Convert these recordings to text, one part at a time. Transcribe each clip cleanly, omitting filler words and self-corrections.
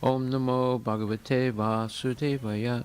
Om Namo Bhagavate Vasudevaya.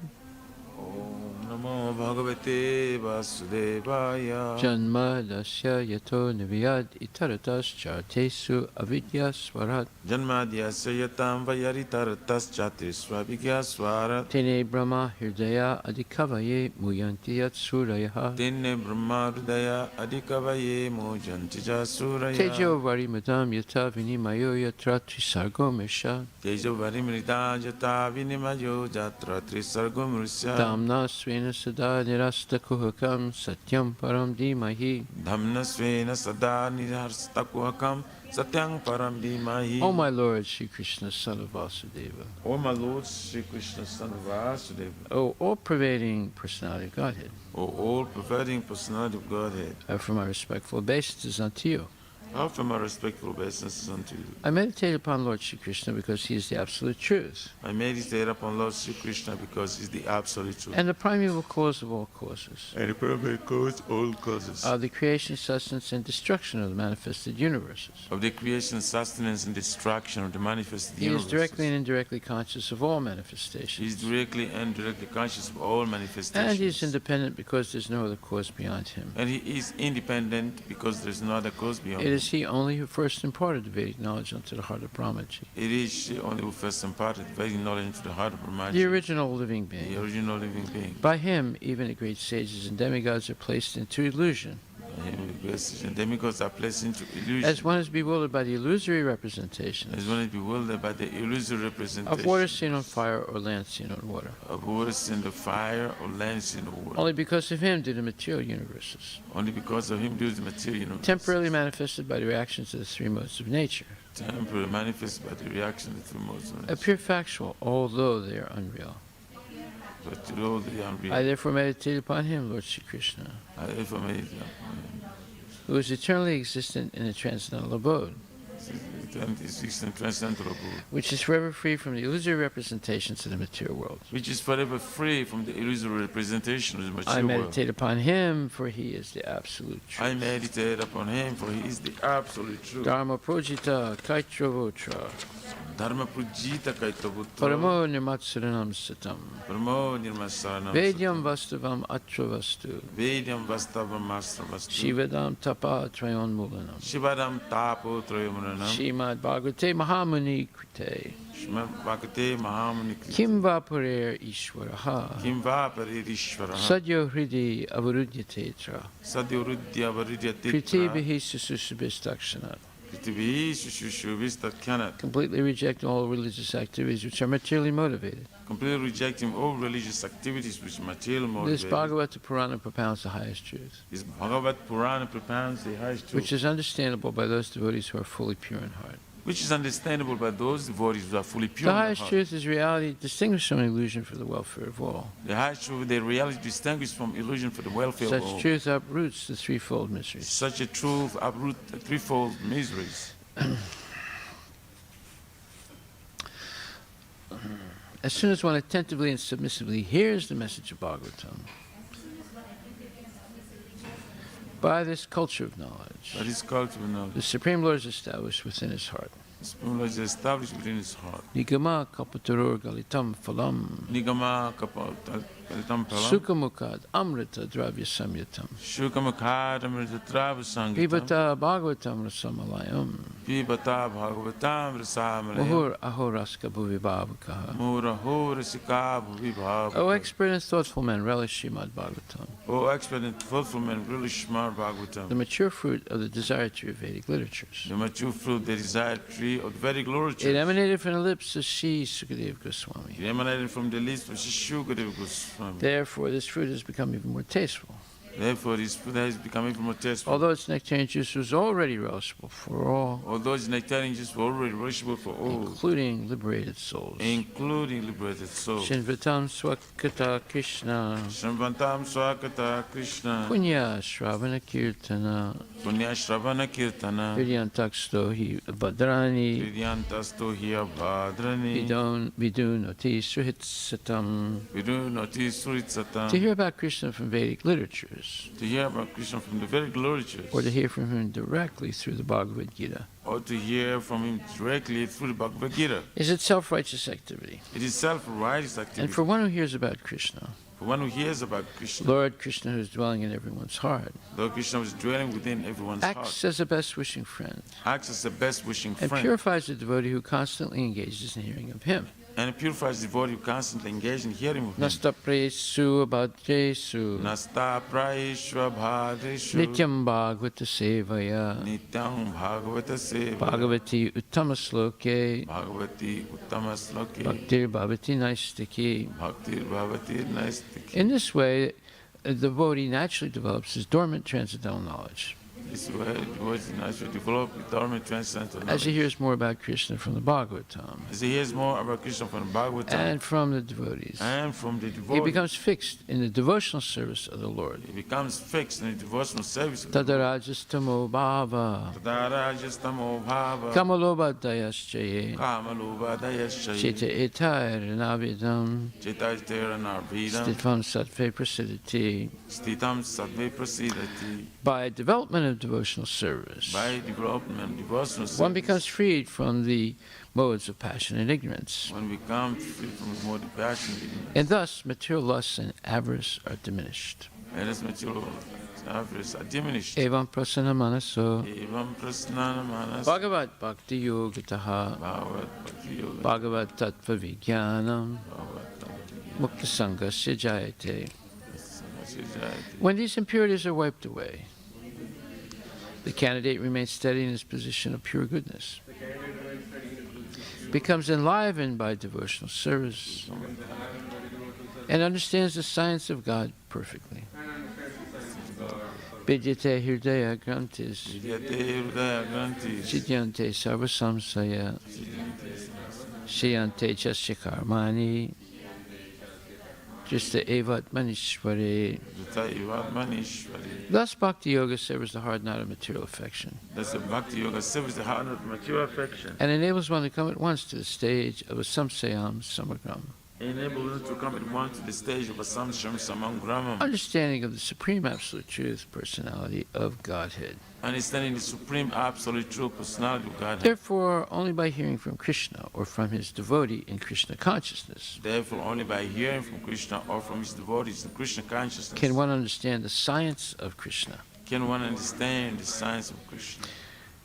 Om Namo Bhagavate Vasudevaya. Janma Dasya Yato Niviyad Itaratas Chartesu Avidya Swarat. Janmadhyasya yatam vayaritartas chatisvabhigya swarat. Tene Brahma Hirdaya Adikavaye Muyanti Yat Surayaha. Tenne Brahma Hridaya Adhikavaye Mujanti Jasuraya. Tejo Varimadam Yata Vinimayo Yatra Trisargo Misha. Tejo Varimrita Jata Vinimayo Jatra Trisargo Mrisya. Damna Svena Sada Nirasta Kuhakam Satyam Param Dimahi. Dhamna Svena Sada Nirhastakuhakam Satyang Param Dhimahi. O my Lord Sri Krishna, son of Vasudeva. O my Lord Sri Krishna, son of Vasudeva. O all-pervading personality of Godhead. O all-pervading personality of Godhead. I offer my respectful obeisances unto you. I offer my respectful obeisances unto you. I meditate upon Lord Sri Krishna because he is the absolute truth. I meditate upon Lord Sri Krishna because he is the absolute truth. And the primeval cause of all causes. And the primary cause of all causes. Of the creation, sustenance, and destruction of the manifested universes. Of the creation, sustenance, and destruction of the manifested universes. He is directly and indirectly conscious of all manifestations. He is directly and indirectly conscious of all manifestations. And he is independent because there is no other cause beyond him. And he is independent because there is no other cause beyond him. It is he only who first imparted the Vedic knowledge unto the heart of Brahmaji. It is she only who first imparted Vedic knowledge into the heart of Brahmaji. The original living being. The original living being. By him, even the great sages and demigods are placed into illusion. And demigods are placed into illusion. As one is bewildered by the illusory representations. As one is bewildered by the illusory representations. Of water seen on fire or land seen on water. Of water seen on fire or land seen on water. Only because of him do the material universes. Only because of him do the material universes. Temporarily manifested by the reactions of the three modes of nature. Temporarily manifested by the reaction of the three modes of nature. Appear factual, although they are unreal. But although they are unreal. I therefore meditate upon him, Lord Sri Krishna. I therefore meditate upon him. Who is eternally existent in a transcendental abode. Which is forever free from the illusory representations of the material world. Which is forever free from the illusory representation of the material world. I meditate upon him, for he is the absolute truth. I meditate upon him, for he is the absolute truth. Dharma projita kaitravottra. Dharma projita kaitravottra. Paramo nirmatsaranam satam. Paramo nirmatsaranam satam. Vedyam vastavam atra vastu. Vedyam vastavam astra vastu. Shivadam tapa trayon mulanam. Shivadam tapo trayon mulanam. Srimad Bhagavate Mahamuni Krite. Srimad Bhagavate Mahamuni Krite. Kim vaparer Ishwaraha. Kim vaparer Ishwaraha. Sadyo hridi avaruddhyatetra. Sadyo hridi avaruddhyatetra. Prithibhihi sususubhistakshanat. Completely rejecting all religious activities which are materially motivated. Completely rejecting all religious activities which are materially motivated. This Bhagavata Purana propounds the highest truth. This Bhagavad Purana propounds the highest truth. Which is understandable by those devotees who are fully pure in heart. Which is understandable by those devotees who are fully pure in heart. heart. The highest truth is reality distinguished from illusion for the welfare of all. The highest truth, the reality distinguished from illusion for the welfare of all. Such truth uproots the threefold miseries. Such a truth uproots the threefold miseries. As soon as one attentively and submissively hears the message of Bhagavatam, by this culture of knowledge, the Supreme Lord is established within his heart. The Supreme Lord is established within his heart. Nigama kapatarur galitam phalam. Nigama kapatarur galitam phalam. Sukhamukad amrita dravya samyatam. Sukhamukad amrita dravya samyatam. Pibata bhagavatam rasamalayam. Pibata bhagavatam rasamalayam. Muhur ahoraska bhuvibhavakaha. Muhur ahorasika bhuvibhavakaha. O expert and thoughtful men, relish Srimad Bhagavatam. O expert and thoughtful men, relish Srimad Bhagavatam. The mature fruit of the desired tree of Vedic literatures. The mature fruit, the desired tree of the Vedic literatures. It emanated from the lips of Sri Sukadeva Goswami. It emanated from the lips of Sri Sukadeva Goswami. Therefore, this fruit has become even more tasteful. Therefore, this food has become even more tasteful. Although its nectarian juice was already relishable for all. Although its nectarian juice was already relishable for all. Including liberated souls. Including liberated souls. Shinvatam Swakata Krishna. Shinvatam Swakata Krishna. Punya Shravana Kirtana. Punya Shravana Kirtana. Vidyantaksto hi Bhadrani. Vidyantasto hi Bhadrani. Vidunoti Suhitsatam. Vidunoti Suhitsatam. To hear about Krishna from Vedic literatures. literatures, to hear about Krishna from the Vedic literatures, or to hear from him directly through the Bhagavad Gita, or to hear from him directly through the Bhagavad Gita. is itself righteous activity. It is self-righteous activity. And for one who hears about Krishna, for one who hears about Krishna, Lord Krishna, who is dwelling in everyone's heart, Lord Krishna is dwelling within everyone's acts heart, as a best wishing friend, acts as the best wishing and friend, purifies the devotee who constantly engages in hearing of him. and it purifies the devotee who constantly engaged in hearing of him. Nasta presu abhadresu Nasta praishva bhadreshu nityam bhagavata sevaya nityam bhagavata seva bhagavati uttama sloke bhagavati uttama sloke bhaktir bhavati naistiki. bhaktir bhavati naistiki. In this way, the devotee naturally develops his dormant transcendental knowledge. This way, the devotee naturally develop dormant transcendental knowledge. As he hears more about Krishna from the Bhagavatam As he hears more about Krishna from the Bhagavatam and from the devotees, and from the he devotees, becomes fixed in the devotional service of the Lord. he becomes fixed in the devotional service of the Lord. Tadarajastamo bhava Tadarajastamo bhava kamalobhadayaschaye kamalubhadayaschaye cheta etairanabhidam chetaiteranarbhidam stitvam sattve prasidati. stitam sattve prasidati. By development of devotional service, By development, devotional service, one becomes freed from the modes of passion and ignorance, one becomes free from the mode of passion, and thus material lusts and avarice are diminished. and as material avarice are diminished. Evam prasana manaso Evam prasnana manas Bhagavad Bhakti Yogataha bhavat bhakti yoga Bhagavad Tattva Vijnanam Mukta Sangasya Jayate. When these impurities are wiped away, the candidate remains steady in his position of pure goodness, becomes enlivened by devotional service, and understands the science of God perfectly. Vidyate Hridaya Grantis Vidyate hridaya grantis Chidyante Sarvasamsaya Shiyante Jasya Karmani Jista Evat Manishwari. Vita ivatmanishvari. Thus, Bhakti Yoga severs the hard knot of material affection Thus the Bhakti Yoga severs the heart of material affection and enables one to come at once to the stage of a samsayam samagram, enable them to come at once to the stage of Asamsham Samangramam, understanding of the supreme absolute truth, personality of Godhead. understanding the supreme absolute true personality of God. Therefore, only by hearing from Krishna or from his devotee in Krishna consciousness Therefore, only by hearing from Krishna or from his devotees in Krishna consciousness can one understand the science of Krishna. can one understand the science of Krishna.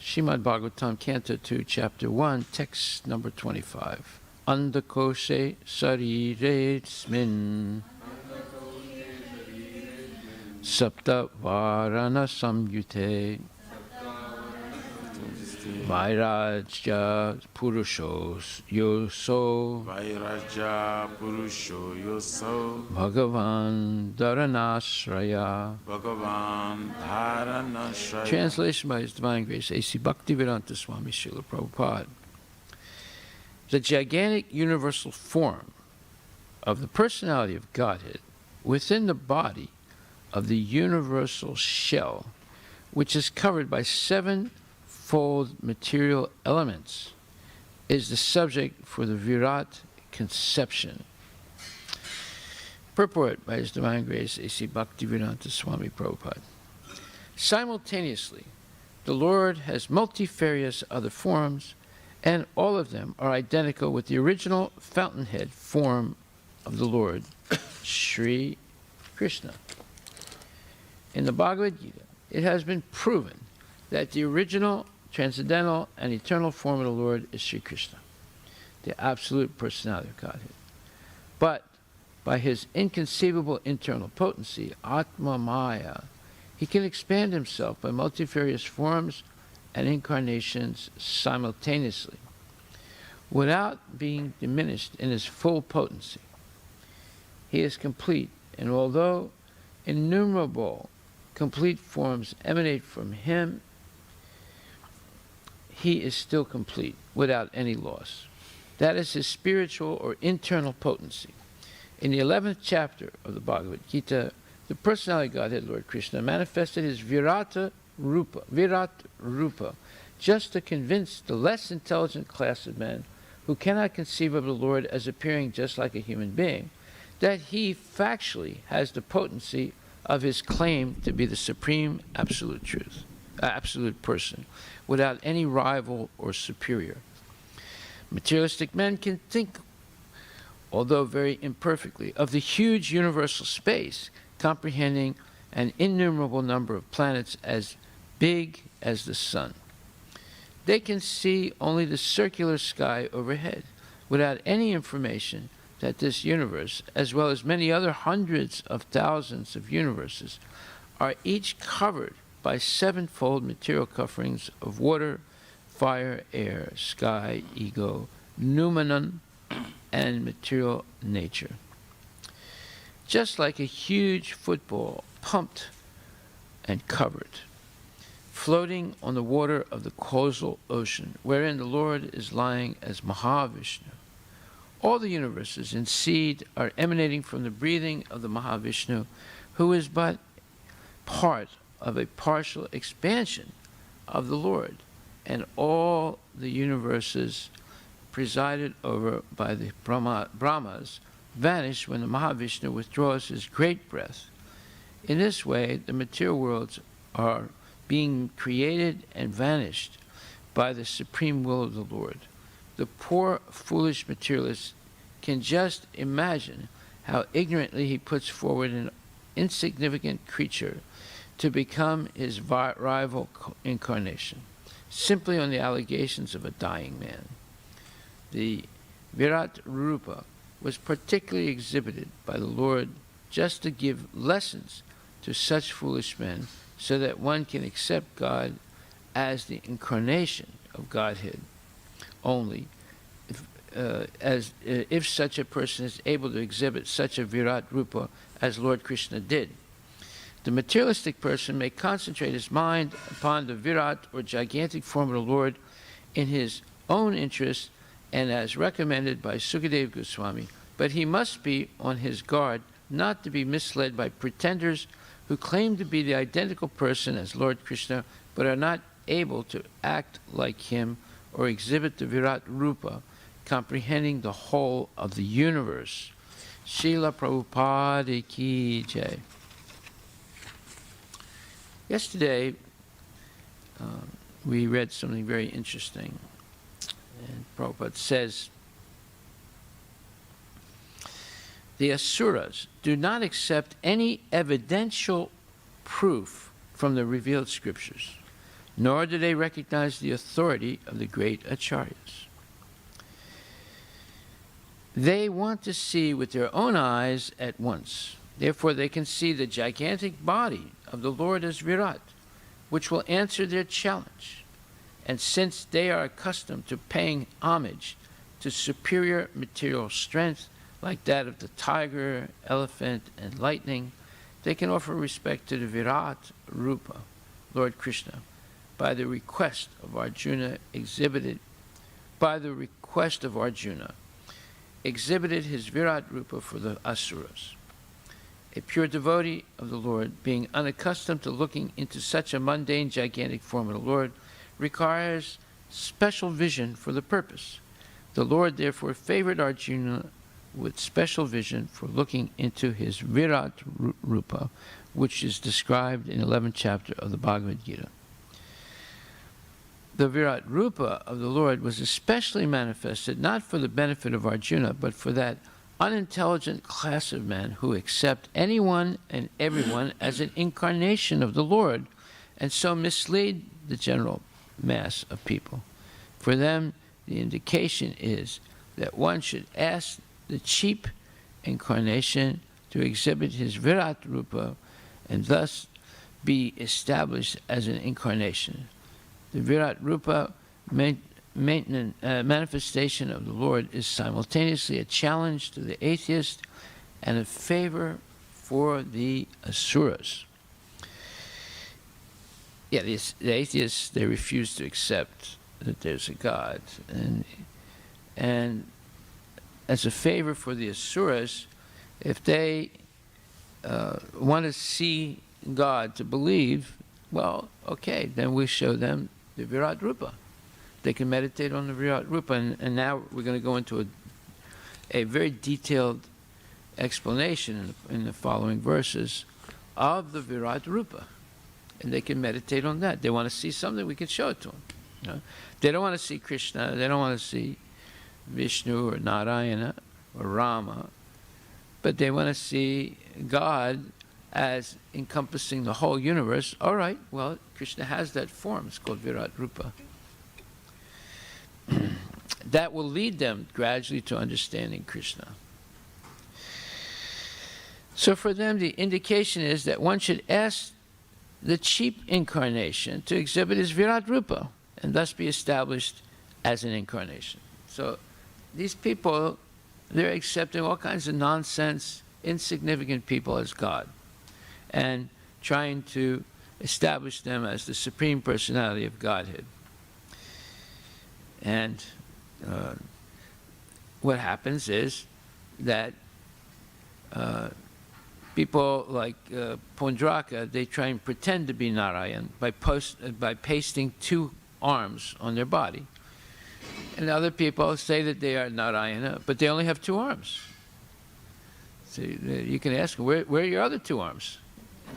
Srimad Bhagavatam, Canto 2, Chapter 1, text number 25. Andakoshe sarire smin sapta varana samyute vairajya purushos yoso Vairaja Purusho Yoso bhagavan dharanashraya. Bhagavan Dharanashraya. Translation by His Divine Grace, A.C. Bhaktivedanta Swami Srila Prabhupada. The gigantic universal form of the personality of Godhead within the body of the universal shell, which is covered by sevenfold material elements, is the subject for the Virat conception. Purport by His Divine Grace, A.C. Bhaktivedanta Swami Prabhupada. Simultaneously, the Lord has multifarious other forms, and all of them are identical with the original fountainhead form of the Lord, Sri Krishna. In the Bhagavad Gita, it has been proven that the original, transcendental, and eternal form of the Lord is Sri Krishna, the absolute personality of Godhead. But by his inconceivable internal potency, Atma Maya, he can expand himself by multifarious forms and incarnations simultaneously, without being diminished in his full potency. He is complete, and although innumerable complete forms emanate from him, he is still complete, without any loss. That is his spiritual or internal potency. In the 11th chapter of the Bhagavad Gita, the personality of Godhead, Lord Krishna, manifested his Virat Rupa, just to convince the less intelligent class of men who cannot conceive of the Lord as appearing just like a human being, that he factually has the potency of his claim to be the supreme absolute truth, absolute person, without any rival or superior. Materialistic men can think, although very imperfectly, of the huge universal space comprehending an innumerable number of planets as big as the sun. They can see only the circular sky overhead, without any information that this universe, as well as many other hundreds of thousands of universes, are each covered by sevenfold material coverings of water, fire, air, sky, ego, noumenon, and material nature. Just like a huge football pumped and covered, floating on the water of the causal ocean, wherein the Lord is lying as Mahavishnu. All the universes in seed are emanating from the breathing of the Mahavishnu, who is but part of a partial expansion of the Lord, and all the universes presided over by the Brahmas vanish when the Mahavishnu withdraws his great breath. In this way, the material worlds are being created and vanished by the supreme will of the Lord. The poor, foolish materialist can just imagine how ignorantly he puts forward an insignificant creature to become his rival incarnation, simply on the allegations of a dying man. The Virat Rupa was particularly exhibited by the Lord just to give lessons to such foolish men, so that one can accept God as the incarnation of Godhead only, if such a person is able to exhibit such a Virat Rupa as Lord Krishna did. The materialistic person may concentrate his mind upon the Virat or gigantic form of the Lord in his own interest and as recommended by Sukadeva Goswami, but he must be on his guard not to be misled by pretenders who claim to be the identical person as Lord Krishna, but are not able to act like him or exhibit the Virat Rupa, comprehending the whole of the universe. Srila Prabhupada Ki Jai. Yesterday, we read something very interesting, and Prabhupada says, the Asuras do not accept any evidential proof from the revealed scriptures, nor do they recognize the authority of the great acharyas. They want to see with their own eyes at once. Therefore, they can see the gigantic body of the Lord as Virat, which will answer their challenge. And since they are accustomed to paying homage to superior material strength, like that of the tiger, elephant, and lightning, they can offer respect to the Virat Rupa, Lord Krishna, by the request of Arjuna exhibited his Virat Rupa for the Asuras. A pure devotee of the Lord, being unaccustomed to looking into such a mundane, gigantic form of the Lord, requires special vision for the purpose. The Lord therefore favored Arjuna with special vision for looking into his Virat Rupa, which is described in the 11th chapter of the Bhagavad Gita. The Virat Rupa of the Lord was especially manifested not for the benefit of Arjuna, but for that unintelligent class of men who accept anyone and everyone as an incarnation of the Lord, and so mislead the general mass of people. For them, the indication is that one should ask the cheap incarnation to exhibit his Virat Rupa and thus be established as an incarnation. The Virat Rupa manifestation of the Lord is simultaneously a challenge to the atheist and a favor for the Asuras. Yeah, the atheists, they refuse to accept that there's a God. And as a favor for the Asuras, if they want to see God to believe, well, okay, then we show them the Virat Rupa. They can meditate on the Virat Rupa. And now we're going to go into a very detailed explanation in the following verses of the Virat Rupa. And they can meditate on that. They want to see something, we can show it to them. You know? They don't want to see Krishna, they don't want to see Vishnu or Narayana or Rama, but they want to see God as encompassing the whole universe. All right, well, Krishna has that form. It's called Virat Rupa. That will lead them gradually to understanding Krishna. So for them, the indication is that one should ask the cheap incarnation to exhibit his Virat Rupa and thus be established as an incarnation. So these people, they're accepting all kinds of nonsense, insignificant people as God and trying to establish them as the Supreme Personality of Godhead. And what happens is that people like Pondraka, they try and pretend to be Narayan by pasting two arms on their body. And other people say that they are Narayana, but they only have two arms. So you can ask them, where are your other two arms?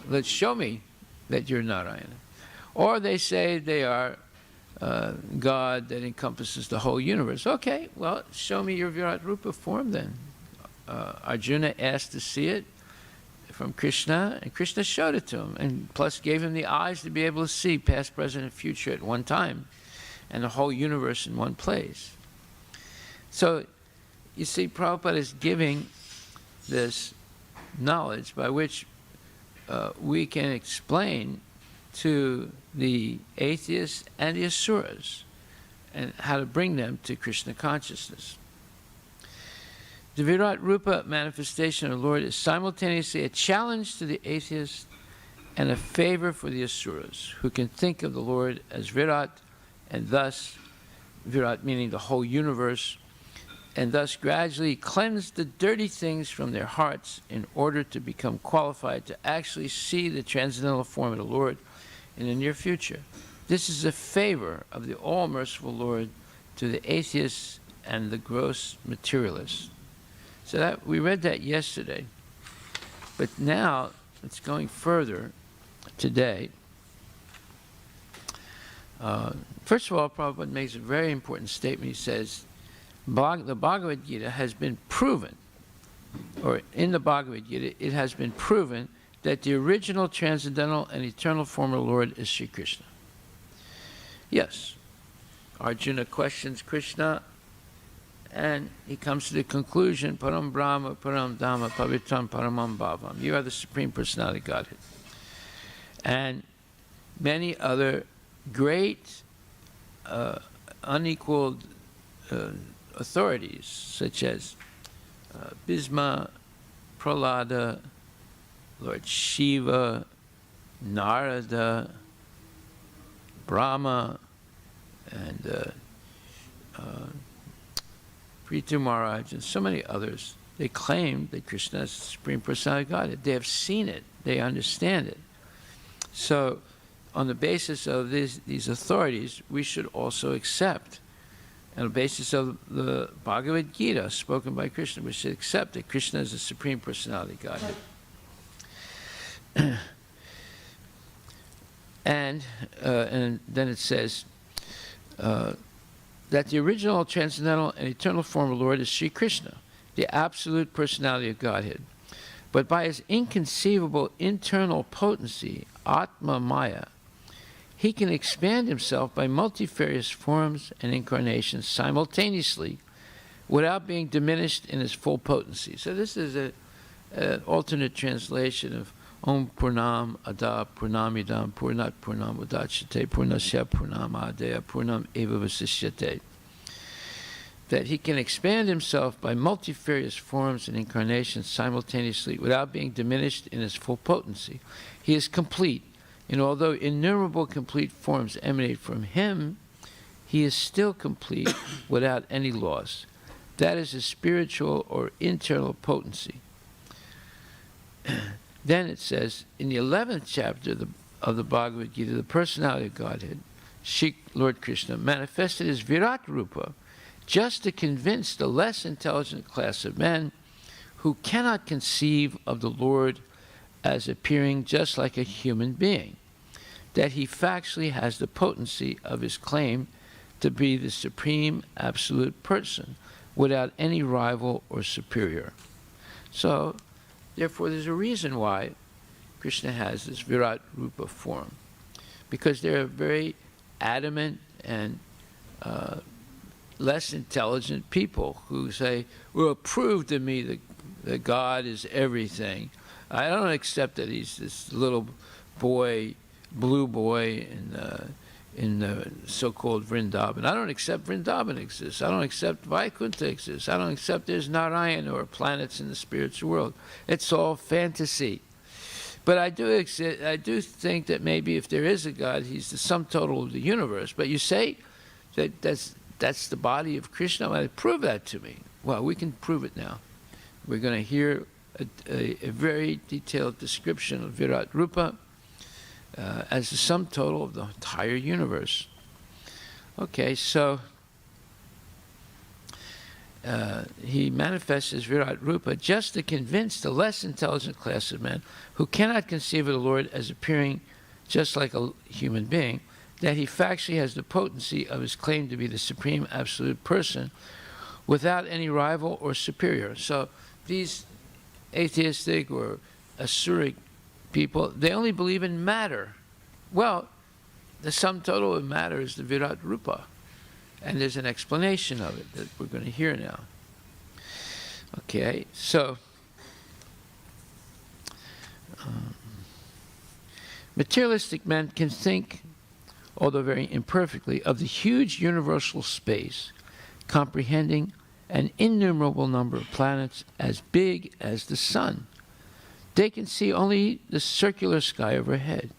Let's show me that you're Narayana. Or they say they are God that encompasses the whole universe. Okay, well, show me your Virat Rupa form then. Arjuna asked to see it from Krishna, and Krishna showed it to him, and plus gave him the eyes to be able to see past, present, and future at one time, and the whole universe in one place. So, you see, Prabhupada is giving this knowledge by which we can explain to the atheists and the asuras and how to bring them to Krishna consciousness. The Virat Rupa manifestation of the Lord is simultaneously a challenge to the atheists and a favor for the asuras, who can think of the Lord as Virat, and thus, Virat meaning the whole universe, and thus gradually cleanse the dirty things from their hearts in order to become qualified to actually see the transcendental form of the Lord in the near future. This is a favor of the all-merciful Lord to the atheists and the gross materialists. So that we read that yesterday, but now it's going further today. First of all, Prabhupada makes a very important statement. He says, the Bhagavad Gita has been proven, or in the Bhagavad Gita, it has been proven that the original transcendental and eternal form of the Lord is Sri Krishna. Yes, Arjuna questions Krishna, and he comes to the conclusion, Param Brahma, Param Dhamma, Pavitram, Paramam Bhavam. You are the Supreme Personality of Godhead. And many other great, unequaled authorities, such as Bhisma, Prahlada, Lord Shiva, Narada, Brahma, and Prithu Maharaj, and so many others, they claim that Krishna is the Supreme Personality of Godhead. They have seen it. They understand it. So, on the basis of these authorities, we should also accept, on the basis of the Bhagavad Gita spoken by Krishna, we should accept that Krishna is the Supreme Personality of Godhead. And then it says that the original transcendental and eternal form of the Lord is Sri Krishna, the absolute personality of Godhead. But by his inconceivable internal potency, Atma Maya, he can expand himself by multifarious forms and incarnations simultaneously without being diminished in his full potency. So this is an alternate translation of Om Purnam Ada Purnamidam Purnat Purnam Udachyate Purnasya Purnam Adaya Purnam Eva Vasishyate. That he can expand himself by multifarious forms and incarnations simultaneously without being diminished in his full potency. He is complete, and although innumerable complete forms emanate from him, he is still complete without any loss. That is his spiritual or internal potency. Then it says, in the 11th chapter of the Bhagavad Gita, the personality of Godhead, Lord Krishna, manifested his Virat Rupa just to convince the less intelligent class of men who cannot conceive of the Lord as appearing just like a human being, that he factually has the potency of his claim to be the supreme absolute person without any rival or superior. So, therefore, there's a reason why Krishna has this Virat Rupa form, because they're very adamant and less intelligent people who say, well, prove to me that God is everything. I don't accept that he's this little boy, blue boy in the so-called Vrindavan. I don't accept Vrindavan exists. I don't accept Vaikuntha exists. I don't accept there's Narayan or planets in the spiritual world. It's all fantasy. But I do think that maybe if there is a God, he's the sum total of the universe. But you say that that's the body of Krishna? Well, prove that to me. Well, we can prove it now. We're going to hear a very detailed description of Virat Rupa as the sum total of the entire universe. Okay, so he manifests as Virat Rupa just to convince the less intelligent class of men who cannot conceive of the Lord as appearing just like a human being, that he factually has the potency of his claim to be the supreme absolute person without any rival or superior. So these atheistic or asuric people, they only believe in matter. Well, the sum total of matter is the Virat Rupa. And there's an explanation of it that we're going to hear now. Okay, so materialistic men can think, although very imperfectly, of the huge universal space comprehending an innumerable number of planets as big as the sun. They can see only the circular sky overhead,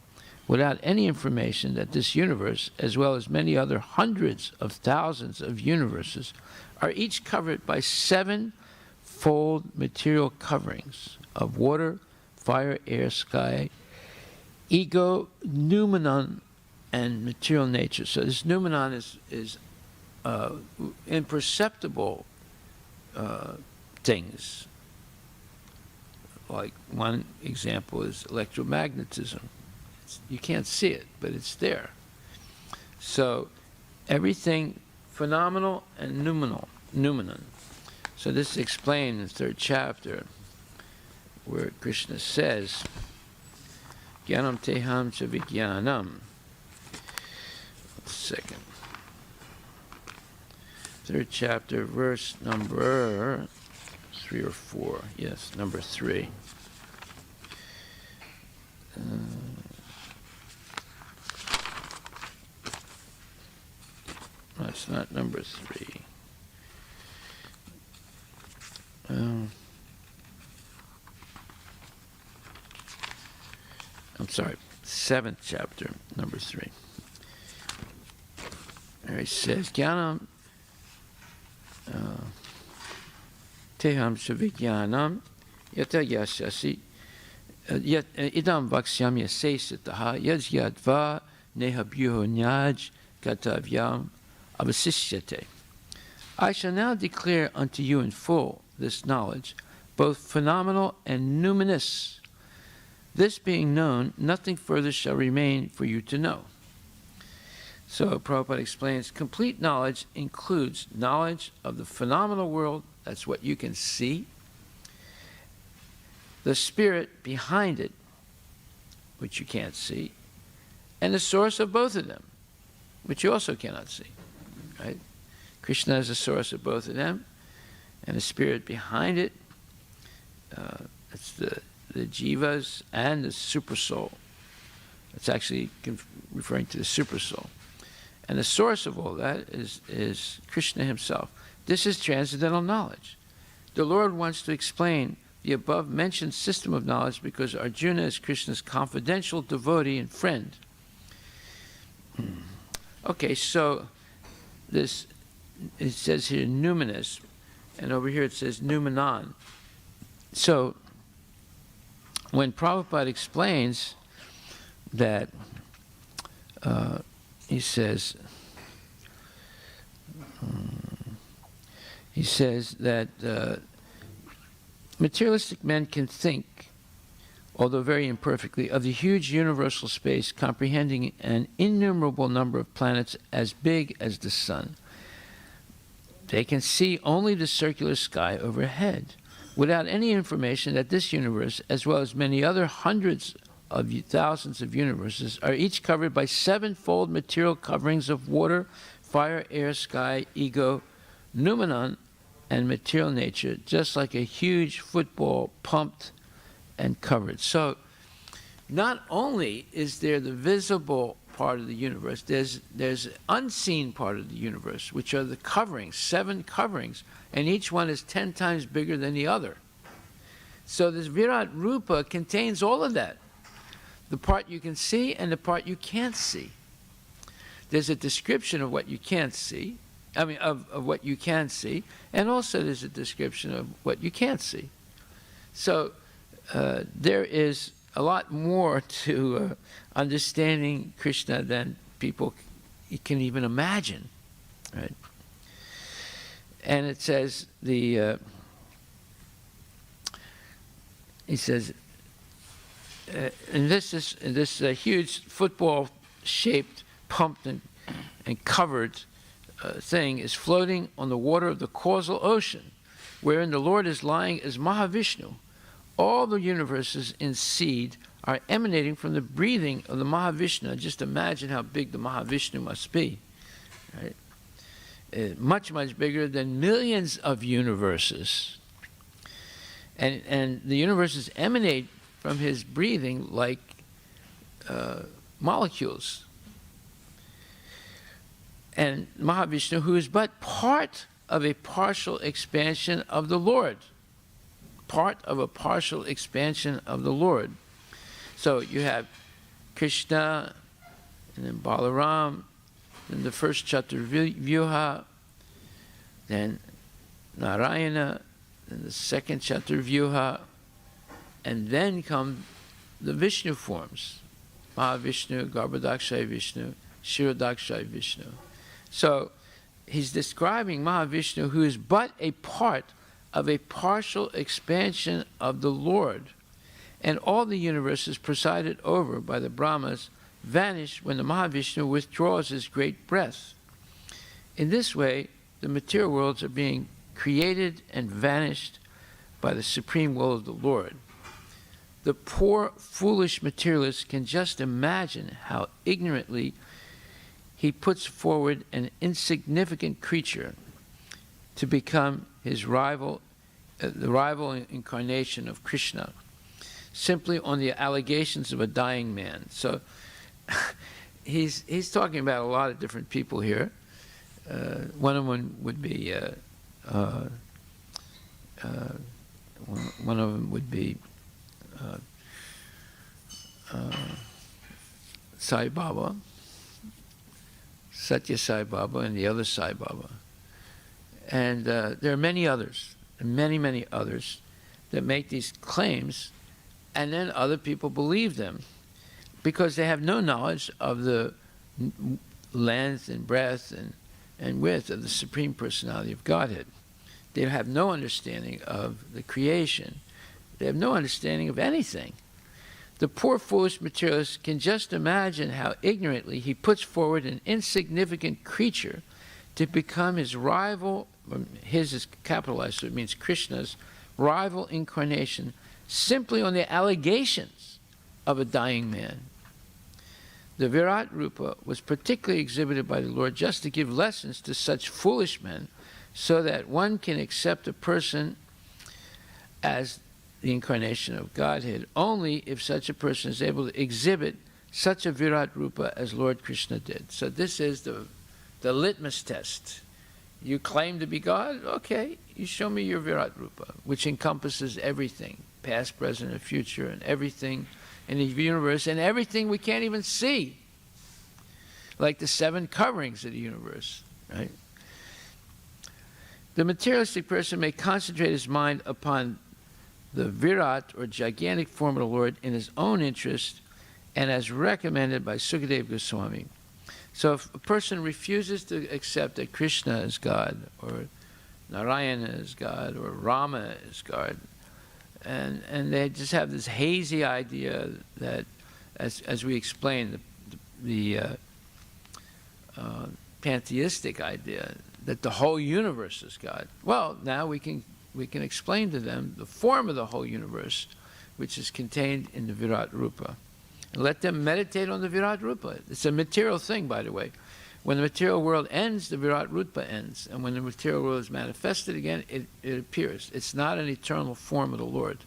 without any information that this universe, as well as many other hundreds of thousands of universes, are each covered by seven-fold material coverings of water, fire, air, sky, ego, noumenon, and material nature. So this noumenon is imperceptible things. Like one example is electromagnetism. You can't see it, but it's there. So everything phenomenal and noumenon. So this is explained in the third chapter, where Krishna says, Jnanam teham cha vijnanam. Second. Third chapter, verse number 3 or 4. Yes, number 3. No, it's not number 3. I'm sorry, 7th chapter, number 3. There he says, Jnanam teham savijnanam yata yasyasi yat idam vaksyam yasesataha yadyadva nehabhyuho nyaj gatavyam avasisyate. I shall now declare unto you in full this knowledge, both phenomenal and numinous. This being known, nothing further shall remain for you to know. So Prabhupada explains, complete knowledge includes knowledge of the phenomenal world, that's what you can see, the spirit behind it, which you can't see, and the source of both of them, which you also cannot see. Right? Krishna is the source of both of them, and the spirit behind it, it's the jivas and the super soul. It's actually referring to the super soul. And the source of all that is Krishna himself. This is transcendental knowledge. The Lord wants to explain the above-mentioned system of knowledge because Arjuna is Krishna's confidential devotee and friend. Okay, so this, it says here numinous, and over here it says noumenon. So when Prabhupada explains that, he says that materialistic men can think, although very imperfectly, of the huge universal space comprehending an innumerable number of planets as big as the sun. They can see only the circular sky overhead, without any information that this universe, as well as many other hundreds of thousands of universes, are each covered by sevenfold material coverings of water, fire, air, sky, ego, noumenon, and material nature, just like a huge football pumped and covered. So not only is there the visible part of the universe, there's an unseen part of the universe, which are the coverings, 7 coverings, and each one is 10 times bigger than the other. So this Virat Rupa contains all of that, the part you can see and the part you can't see. There's a description of what you can't see, of what you can see, and also there's a description of what you can't see. So there is a lot more to understanding Krishna than people can even imagine, right? And it says he says, and this huge football-shaped, pumped and covered thing is floating on the water of the causal ocean, wherein the Lord is lying as Mahavishnu. All the universes in seed are emanating from the breathing of the Mahavishnu. Just imagine how big the Mahavishnu must be, right? Much, much bigger than millions of universes. And the universes emanate from his breathing like molecules. And Mahavishnu, who is but part of a partial expansion of the Lord. Part of a partial expansion of the Lord. So you have Krishna, and then Balaram, then the first Chaturvyuha, then Narayana, then the second Chaturvyuha, and then come the Vishnu forms, Mahavishnu, Garbhodakshaya Vishnu, Kshirodakshaya Vishnu. So he's describing Mahavishnu, who is but a part of a partial expansion of the Lord, and all the universes presided over by the Brahmas vanish when the Mahavishnu withdraws his great breath. In this way, the material worlds are being created and vanished by the supreme will of the Lord. The poor, foolish materialist can just imagine how ignorantly he puts forward an insignificant creature to become his rival, the rival incarnation of Krishna, simply on the allegations of a dying man. So he's talking about a lot of different people here. One of them would be Sai Baba, Satya Sai Baba, and the other Sai Baba. And there are many others, many others, that make these claims, and then other people believe them because they have no knowledge of the length and breadth and width of the Supreme Personality of Godhead. They have no understanding of the creation. They have no understanding of anything. The poor, foolish materialist can just imagine how ignorantly he puts forward an insignificant creature to become his rival. His is capitalized, so it means Krishna's rival incarnation, simply on the allegations of a dying man. The Virat Rupa was particularly exhibited by the Lord just to give lessons to such foolish men, so that one can accept a person as the incarnation of Godhead only if such a person is able to exhibit such a Virat Rupa as Lord Krishna did. So this is the litmus test. You claim to be God? Okay, you show me your Virat Rupa, which encompasses everything, past, present, and future, and everything in the universe, and everything we can't even see, like the 7 coverings of the universe, right? The materialistic person may concentrate his mind upon the Virat, or gigantic form of the Lord, in his own interest, and as recommended by Sukadeva Goswami. So if a person refuses to accept that Krishna is God, or Narayana is God, or Rama is God, and they just have this hazy idea that, as we explained, the pantheistic idea that the whole universe is God. Well, now we can explain to them the form of the whole universe, which is contained in the Virat Rupa. And let them meditate on the Virat Rupa. It's a material thing, by the way. When the material world ends, the Virat Rupa ends. And when the material world is manifested again, it appears. It's not an eternal form of the Lord.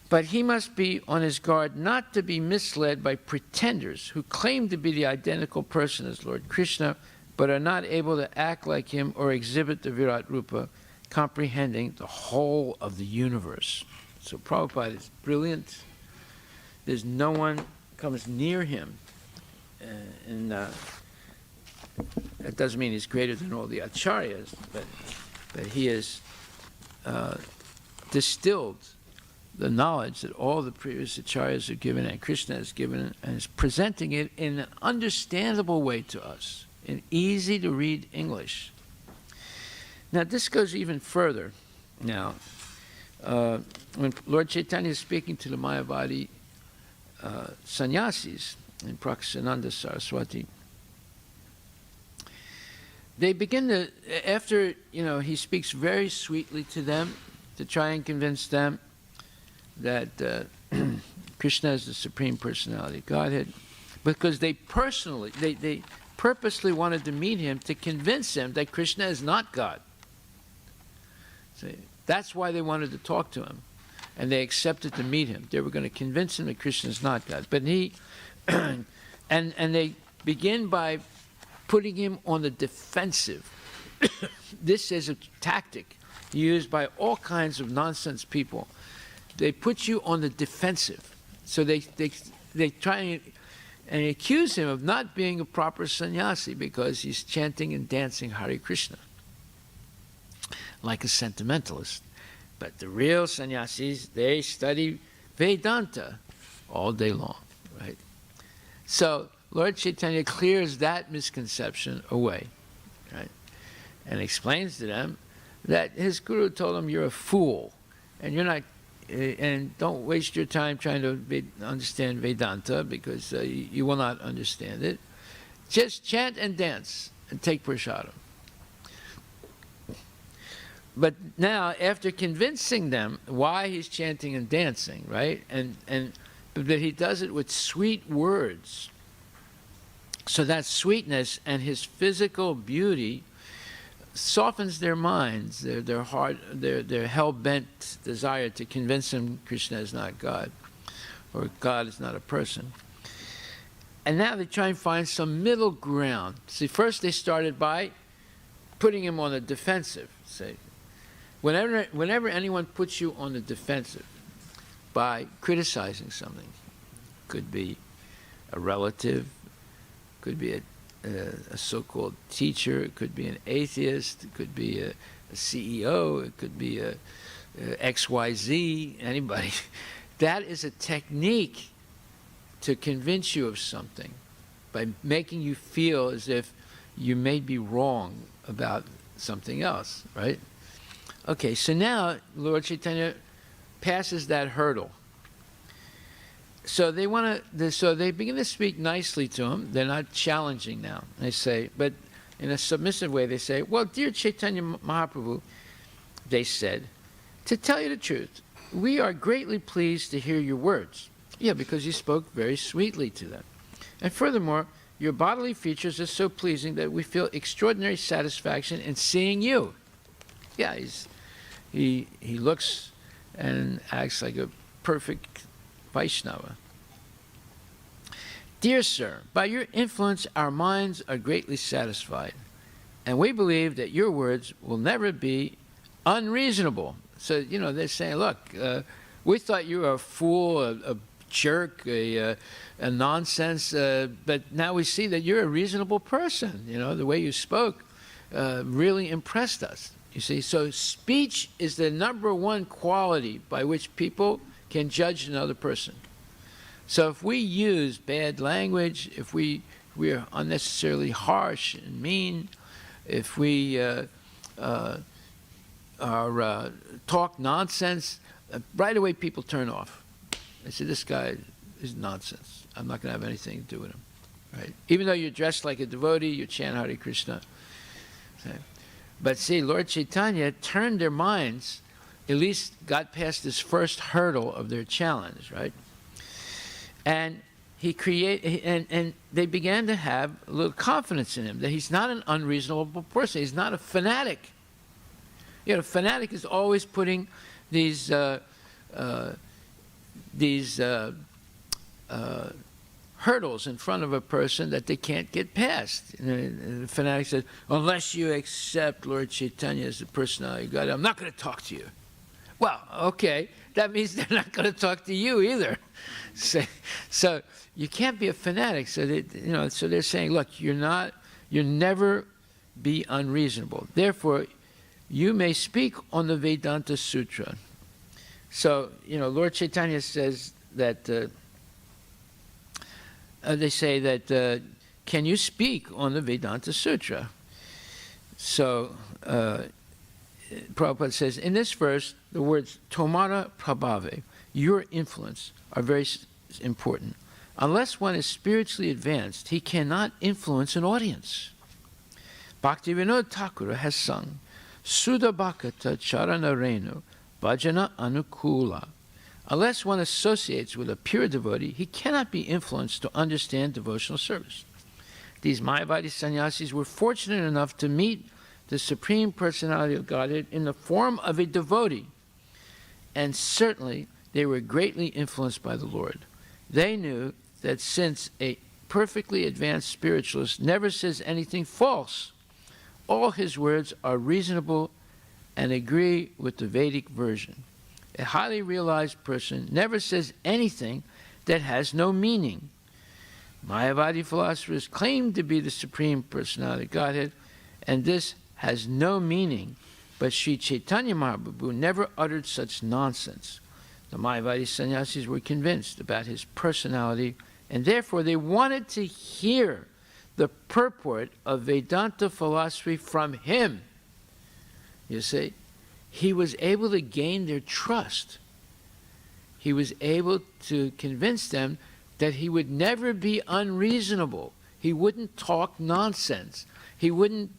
But he must be on his guard not to be misled by pretenders who claim to be the identical person as Lord Krishna, but are not able to act like him or exhibit the Virat Rupa, comprehending the whole of the universe. So Prabhupada is brilliant. There's no one comes near him. And that doesn't mean he's greater than all the acharyas, but he has distilled the knowledge that all the previous acharyas have given and Krishna has given, and is presenting it in an understandable way to us, in easy-to-read English. Now, this goes even further. Now, when Lord Chaitanya is speaking to the Mayavadi sannyasis in Praksananda Saraswati, they begin to, after, he speaks very sweetly to them to try and convince them that Krishna is the Supreme Personality of Godhead, because they purposely wanted to meet him to convince him that Krishna is not God. See, that's why they wanted to talk to him, and they accepted to meet him. They were going to convince him that Krishna is not God. But he, and they begin by putting him on the defensive. This is a tactic used by all kinds of nonsense people. They put you on the defensive. So they try and accuse him of not being a proper sannyasi because he's chanting and dancing Hare Krishna like a sentimentalist. But the real sannyasis, they study Vedanta all day long, right? So Lord Chaitanya clears that misconception away, right? And explains to them that his guru told him, you're a fool, and you're not, and don't waste your time trying to understand Vedanta, because you will not understand it. Just chant and dance and take prasadam. But now, after convincing them why he's chanting and dancing, right, and that he does it with sweet words, so that sweetness and his physical beauty softens their minds, their heart, their hell-bent desire to convince him Krishna is not God, or God is not a person. And now they try and find some middle ground. See, first they started by putting him on the defensive. Say, whenever anyone puts you on the defensive by criticizing something, could be a relative, could be a so-called teacher, it could be an atheist, it could be a CEO, it could be a XYZ, anybody. That is a technique to convince you of something by making you feel as if you may be wrong about something else, right? Okay, so now Lord Chaitanya passes that hurdle. So they so they begin to speak nicely to him. They're not challenging now. They say, but in a submissive way, they say, well, dear Chaitanya Mahaprabhu, they said, to tell you the truth, we are greatly pleased to hear your words. Yeah, because you spoke very sweetly to them. And furthermore, your bodily features are so pleasing that we feel extraordinary satisfaction in seeing you. Yeah, he looks and acts like a perfect Vaishnava. Dear sir, by your influence our minds are greatly satisfied, and we believe that your words will never be unreasonable. So, they're saying, look, we thought you were a fool, a jerk, a nonsense, but now we see that you're a reasonable person. The way you spoke really impressed us. You see, so speech is the #1 quality by which people can judge another person. So if we use bad language, if we are unnecessarily harsh and mean, if we talk nonsense, right away people turn off. They say, this guy is nonsense. I'm not going to have anything to do with him. Right? Even though you're dressed like a devotee, you chant Hare Krishna. Okay? But see, Lord Chaitanya turned their minds, at least got past this first hurdle of their challenge, right? And and they began to have a little confidence in him, that he's not an unreasonable person. He's not a fanatic. You know, a fanatic is always putting these hurdles in front of a person that they can't get past. And the fanatic says, unless you accept Lord Chaitanya as the personality of God, I'm not going to talk to you. Well, okay, that means they're not going to talk to you either. So you can't be a fanatic. So so they're saying, look, you'll never be unreasonable. Therefore, you may speak on the Vedanta Sutra. So, Lord Chaitanya says that, they say that, can you speak on the Vedanta Sutra? So, Prabhupada says, in this verse, the words tomara prabhave, your influence, are very important. Unless one is spiritually advanced, he cannot influence an audience. Bhaktivinoda Thakur has sung, Sudha Bhakata Charana Renu, Bhajana Anukula. Unless one associates with a pure devotee, he cannot be influenced to understand devotional service. These Mayavadi sannyasis were fortunate enough to meet the Supreme Personality of Godhead in the form of a devotee, and certainly they were greatly influenced by the Lord. They knew that since a perfectly advanced spiritualist never says anything false, all his words are reasonable and agree with the Vedic version. A highly realized person never says anything that has no meaning. Mayavadi philosophers claim to be the Supreme Personality of Godhead, and this has no meaning, but Sri Chaitanya Mahaprabhu never uttered such nonsense. The Mayavadi sannyasis were convinced about his personality, and therefore they wanted to hear the purport of Vedanta philosophy from him. You see, he was able to gain their trust. He was able to convince them that he would never be unreasonable. He wouldn't talk nonsense. He wouldn't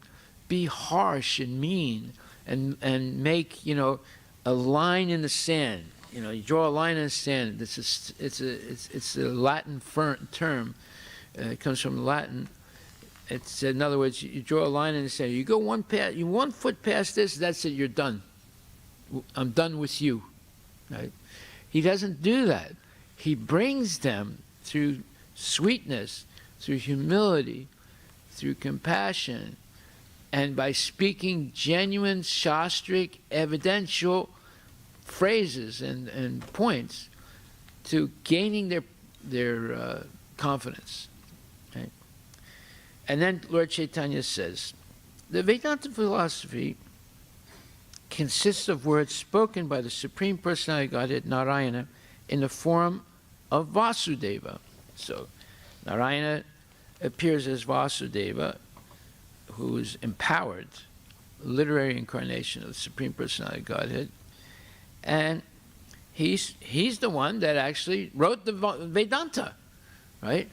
be harsh and mean and make, a line in the sand. You draw a line in the sand. It's a Latin term. It comes from Latin. It's, in other words, you draw a line in the sand. You go one foot past this, that's it, you're done. I'm done with you. Right? He doesn't do that. He brings them through sweetness, through humility, through compassion, and by speaking genuine shastric, evidential phrases and points to gaining their confidence. Okay? And then Lord Chaitanya says, the Vedanta philosophy consists of words spoken by the Supreme Personality of Godhead, Narayana, in the form of Vasudeva. So Narayana appears as Vasudeva, who is empowered, literary incarnation of the Supreme Personality of Godhead. And he's the one that actually wrote the Vedanta, right?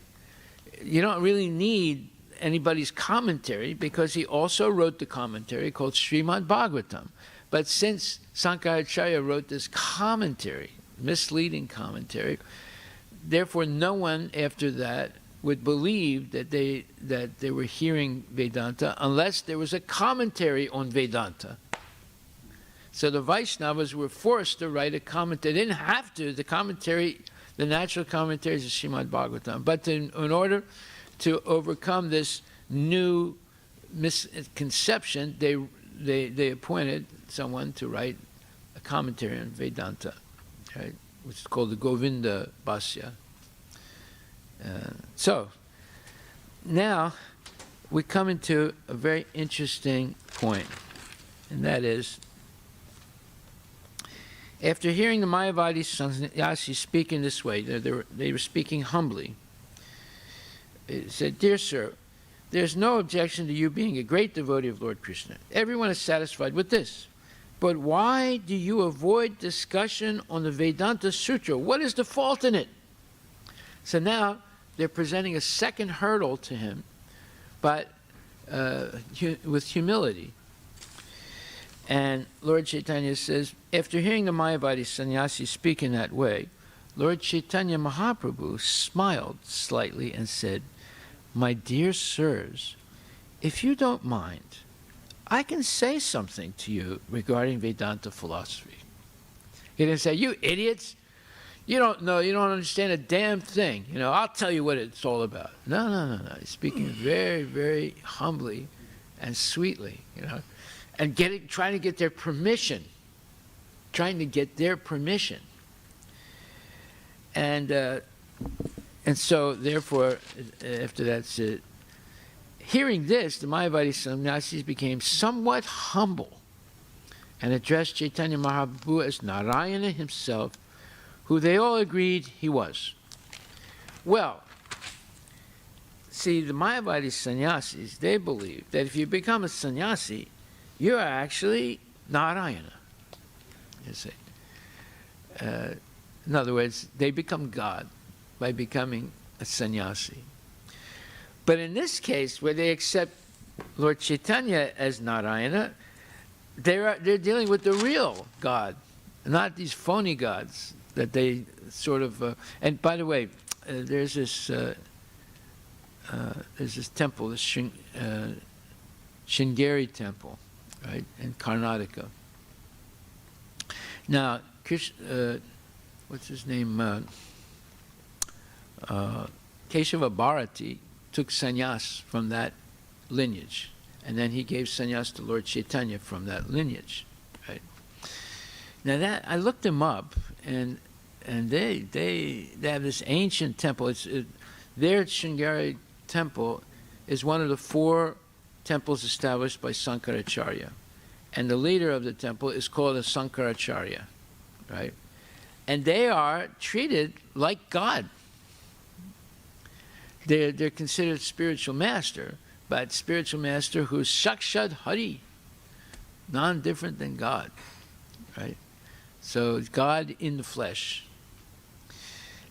You don't really need anybody's commentary, because he also wrote the commentary called Srimad Bhagavatam. But since Sankaracharya wrote this commentary, misleading commentary, therefore no one after that would believe that they were hearing Vedanta unless there was a commentary on Vedanta. So the Vaishnavas were forced to write a commentary. They didn't have to. The commentary, the natural commentary is Srimad Bhagavatam. But in order to overcome this new misconception, they appointed someone to write a commentary on Vedanta, right, which is called the Govinda Bhasya. So now we come into a very interesting point, and that is, after hearing the Mayavadi sannyasis speak in this way, they were speaking humbly. It said, "Dear sir, there's no objection to you being a great devotee of Lord Krishna. Everyone is satisfied with this. But why do you avoid discussion on the Vedanta Sutra? What is the fault in it? So now they're presenting a second hurdle to him, but with humility. And Lord Chaitanya says, after hearing the Mayavadi sannyasi speak in that way, Lord Chaitanya Mahaprabhu smiled slightly and said, "My dear sirs, if you don't mind, I can say something to you regarding Vedanta philosophy." He didn't say, "You idiots, you don't know, you don't understand a damn thing. You know, I'll tell you what it's all about." No. He's speaking very, very humbly and sweetly, you know, and trying to get their permission. And so, therefore, after that's it, hearing this, the Mayavadi sannyasis became somewhat humble and addressed Chaitanya Mahaprabhu as Narayana himself, who they all agreed he was. Well, see, the Mayavadi sannyasis, they believe that if you become a sannyasi, you are actually Narayana. You see. In other words, they become God by becoming a sannyasi. But in this case, where they accept Lord Chaitanya as Narayana, they're dealing with the real God, not these phony gods that they sort of. And by the way, there's this temple, this Sringeri temple, right, in Karnataka. Now, what's his name? Keshava Bharati took sannyas from that lineage, and then he gave sannyas to Lord Chaitanya from that lineage. Right? Now that I looked them up, and they have this ancient temple. Their Sringeri temple is one of the 4 temples established by Sankaracharya, and the leader of the temple is called a Sankaracharya, right? And they are treated like God. They're considered spiritual master, but spiritual master who's Sakshat Hari, non-different than God, right? So God in the flesh.